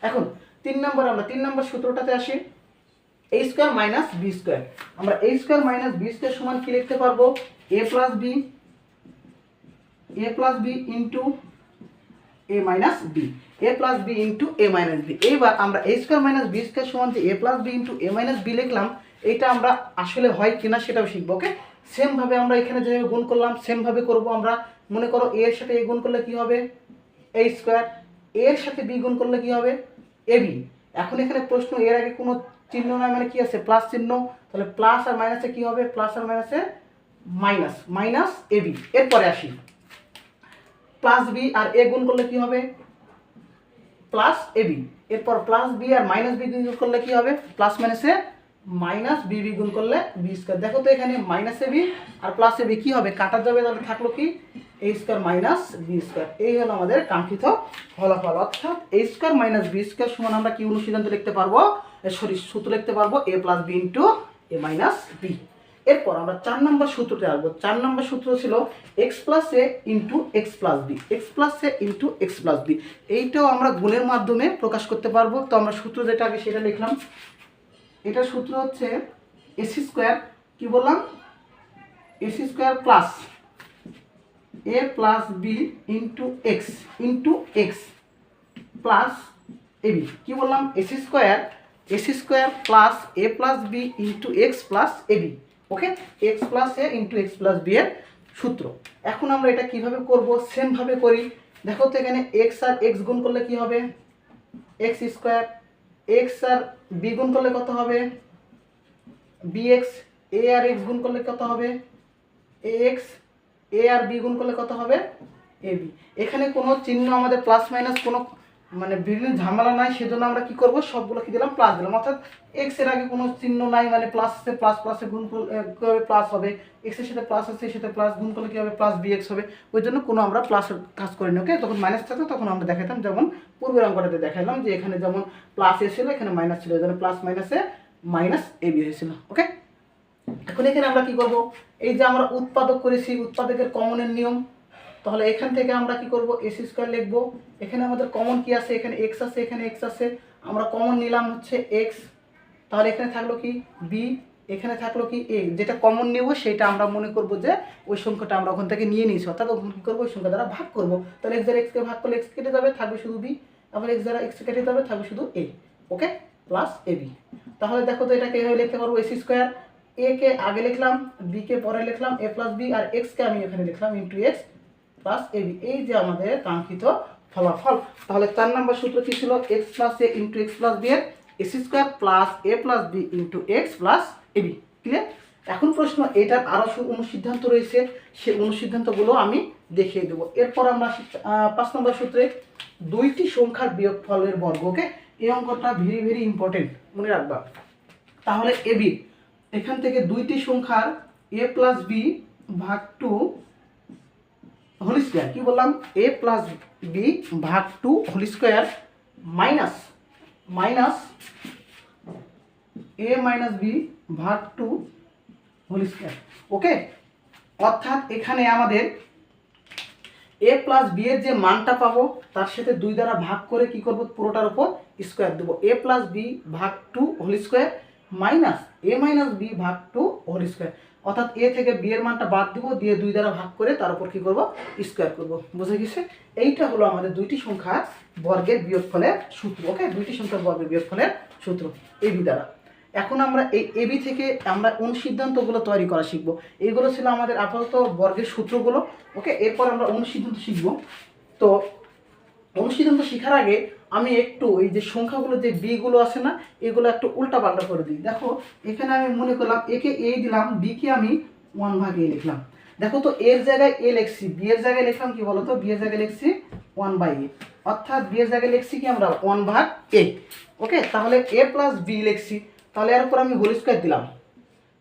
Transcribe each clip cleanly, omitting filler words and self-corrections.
এখন 3 নম্বর সূত্রটাতে আসি, a square minus B square. আমরা a square minus B square সমান কি লিখতে পারবো, a plus B into a minus B, a plus B into a minus B. এইবার আমরা a square minus B square সমান যে a plus B into a minus B লিখলাম, এটা আমরা আসলে হয় কিনা সেটাও শিখবো। ওকে, সেমভাবে আমরা এখানে যেভাবে গুণ করলাম সেমভাবে করবো আমরা। মনে করো a এর সাথে a গুণ করলে কি হবে, a স্কোয়ার, a এর সাথে b গুণ করলে কি হবে, ab। এখন এখানে প্রশ্ন, এর আগে কোনো চিহ্ন নয় মানে কি আছে, প্লাস চিহ্ন, তাহলে প্লাস আর মাইনাসে কি হবে, প্লাস আর মাইনাসে মাইনাস, মাইনাস ab। এরপরে আসি, প্লাস বি আর এ গুণ করলে কি হবে, প্লাস এবি। এরপর প্লাস বি আর মাইনাস বি গুণ করলে কি হবে, প্লাস মাইনাসে মাইনাস বি গুণ করলে বি স্কোয়ার। দেখো তো এখানে মাইনাস এবি আর প্লাস এবি কি হবে, কাটা যাবে, তাহলে থাকলো কি এ স্কোয়ার মাইনাস বি স্কোয়ার। এই হলো আমাদের কাঙ্ক্ষিত ফলাফল। অর্থাৎ এ স্কোয়ার মাইনাস বি স্কোয়ার সমান আমরা কি অনুসিদ্ধান্ত লিখতে পারবো, সূত্র লিখতে পারবো এ প্লাস বি ইন্টু এ মাইনাস বি। এরপর আমরা 4 নম্বর সূত্রতে আসবো। 4 নম্বর সূত্র ছিল x plus a into x plus b, x plus a into x plus b. এইটাও আমরা গুণের মাধ্যমে প্রকাশ করতে পারবো। তো আমরা সূত্র যেটা আগে সেটা লিখলাম। এটার সূত্র হচ্ছে এসি স্কোয়ার, কি বললাম, x square plus a plus B into x plus a b. কি বললাম, x square plus a plus B into x plus a b. Okay, x plus a into x plus b এর সূত্র। এখন আমরা এটা কিভাবে করব, সেমভাবে করি। দেখো তো এখানে এক্স আর এক্স গুণ করলে কি হবে, এক্স স্কোয়ার, এক্স আর বি গুণ করলে কত হবে, বি এক্স, এ আর এক্স গুণ করলে কত হবে, এ এক্স, এ আর বি গুণ করলে কত হবে, এ বি। এখানে কোনো চিহ্ন আমাদের প্লাস মাইনাস কোনো মানে বিভিন্ন ঝামেলা নাই, সেজন্য আমরা কি করব, সবগুলো কি দিলাম, প্লাস দিলাম। অর্থাৎ এক্স এর আগে কোনো চিহ্ন নাই, মানে প্লাস আছে, প্লাস প্লাসে গুণ করলে প্লাস হবে, এক্স এর সাথে প্লাস আছে, এর সাথে প্লাস গুণ করলে কি হবে, প্লাস বি এক্স হবে। ওই জন্য কোনো আমরা প্লাস কাজ করিনি। ওকে, তখন মাইনাস থাকতো তখন আমরা দেখাতাম, যেমন পূর্বের অঙ্কটাতে দেখালাম যে এখানে যেমন প্লাস এ ছিল এখানে মাইনাস ছিল, এই জন্য প্লাস মাইনাসে মাইনাস এ বি হয়েছিল। ওকে, এখন এখানে আমরা কি করব, এই যে আমরা উৎপাদক করেছি, উৎপাদকের কমনের নিয়ম, তাহলে এখান থেকে আমরা কি করব, এসি স্কোয়ার লিখব। এখানে আমাদের কমন কি আছে, এখানে এক্স আছে, এখানে এক্স আছে, আমরা কমন নিলাম হচ্ছে এক্স, তাহলে এখানে থাকলো কি বি, এখানে থাকলো কি এ। যেটা কমন নেব সেটা আমরা মনে করব যে ওই সংখ্যাটা আমরা ওখান থেকে নিয়ে নিয়েছি, অর্থাৎ ওখানে কী করবো, ওই সংখ্যা দ্বারা ভাগ করব। তাহলে এক্স দ্বারা এক্সকে ভাগ করলে এক্স কেটে যাবে, থাকবে শুধু বি, আবার এক্স দ্বারা এক্স কেটে যাবে, থাকবে শুধু এ। ওকে, প্লাস এ বি। তাহলে দেখো তো এটাকে এভাবে লিখতে পারবো, এসি স্কোয়ার, এ কে আগে লিখলাম, বি কে পরে লিখলাম, এ প্লাস বি, আর এক্সকে আমি এখানে লিখলাম into x plus a B. এই যে আমাদের কাঙ্ক্ষিত ফলাফল। তাহলে 4 নম্বর সূত্র কি ছিল, x plus a into x plus b এর x square plus a plus B into x plus a b. Clear? এখন প্রশ্ন, এটার আরও অনুসিদ্ধান্ত রয়েছে, সেই অনুসিদ্ধান্তগুলো আমি দেখিয়ে দেবো। এরপর আমরা 5 নম্বর সূত্রে দুইটি সংখ্যার বিয়োগফলের বর্গ। ওকে, এই অঙ্কটা ভেরি ভেরি ইম্পর্টেন্ট, মনে রাখবা। তাহলে এ বি, এখান থেকে দুইটি সংখ্যার এ প্লাস বি ভাগ 2 হোল স্কোয়ার, কি বললাম, এ প্লাস বি ভাগ 2 হোল স্কোয়ার মাইনাস এ মাইনাস বি ভাগ 2 হোল স্কোয়ার। ওকে, অর্থাৎ এখানে আমাদের এ প্লাস বি এর যে মানটা পাবো তার সাথে 2 দ্বারা ভাগ করে কি করব, পুরোটার উপর স্কোয়ার দেবো। এ প্লাস বি ভাগ 2 হোল স্কোয়ার মাইনাস এ মাইনাস বি ভাগ 2 হোল স্কোয়ার। অর্থাৎ এ থেকে বি এর মানটা বাদ দিব, দিয়ে 2 দ্বারা ভাগ করে তার উপর কী করবো, স্কোয়ার করব। বুঝে গেছে? এইটা হলো আমাদের দুইটি সংখ্যার বর্গের বিয়োগফলের সূত্র। ওকে, দুইটি সংখ্যার বর্গের বিয়োগফলের সূত্র এ বি দ্বারা। এখন আমরা এই এবি থেকে আমরা অনুসিদ্ধান্তগুলো তৈরি করা শিখবো। এইগুলো ছিল আমাদের আপাতত বর্গের সূত্রগুলো। ওকে, এরপর আমরা অনুসিদ্ধান্ত শিখব। তো অনুসিদ্ধান্ত শেখার আগে আমি একটু এই যে সংখ্যাগুলো যে বিগুলো আছে না, এগুলো একটু উল্টা পাল্টা করে দিই। দেখো এখানে আমি মনে করলাম একে এ দিলাম, বিকে আমি 1 ভাগ এ লিখলাম। দেখো তো এর জায়গায় এ লিখছি, বি এর জায়গায় লিখলাম কি বলতো, বি এর জায়গায় লিখছি 1 বাই এ, অর্থাৎ বি এর জায়গায় লিখছি কি আমরা 1 ভাগ এ। ওকে, তাহলে এ প্লাস বি লিখছি, তাহলে এর উপর আমি হোল স্কোয়ার দিলাম,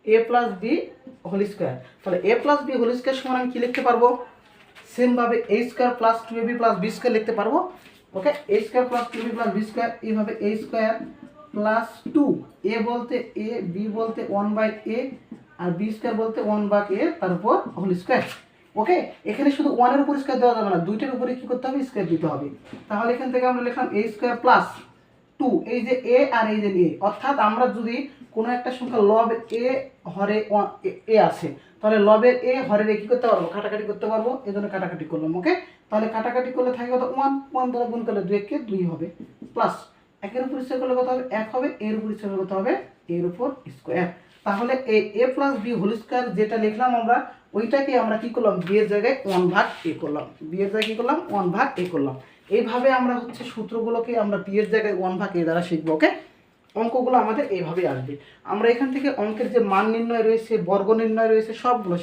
a plus b whole square. তাহলে a plus b whole square সমান আমি কী লিখতে পারবো, সেমভাবে a square plus 2ab plus b square লিখতে পারবো। Okay, a square plus 2ab plus b square, এইভাবে এ স্কোয়ার প্লাস 2, এ বলতে এ, বি বলতে 1 বাই এ, আর বি স্কোয়ার বলতে 1 ভাগ এ, তার উপর হোল স্কোয়ার। ওকে, এখানে শুধু 1 এর উপর স্কোয়ার দেওয়া যাবে না, দুইটার উপরে কী করতে হবে, স্কোয়ার দিতে হবে। তাহলে এখান থেকে আমরা লিখলাম এ স্কোয়ার প্লাস টু, এই যে এ আর এই যে এ, অর্থাৎ আমরা যদি কোনো একটা সংখ্যা লব এ হরে এ আছে, তাহলে লবের এ হরের এ কি করতে পারবো, কাটাকাটি করতে পারবো, এই জন্য কাটাকাটি করলাম। ওকে, তাহলে কাটাকাটি করলে থাকে কত, ওয়ান, ওয়ান দ্বারা গুণ করলে 2 কে 2 হবে, প্লাস একের উপর স্কোয়ার করলে কত হবে, 1 হবে, এর উপর স্কোয়ার করলে কত হবে, এর উপর স্কোয়ার। তাহলে এই এ প্লাস বি হোল স্কোয়ার যেটা লিখলাম আমরা, ওইটাকে আমরা কি করলাম, বি এর জায়গায় 1 ভাগ এ করলাম, বি এর জায়গায় কি করলাম, 1 ভাগ এ করলাম। এইভাবে আমরা হচ্ছে সূত্রগুলোকে আমরা বি এর জায়গায় 1 ভাগ এ দ্বারা শিখবো। ওকে, অঙ্কগুলো আমাদের এইভাবেই আসবে। আমরা এখান থেকে অঙ্কের যে মান নির্ণয় রয়েছে, বর্গ নির্ণয় রয়েছে, সবগুলো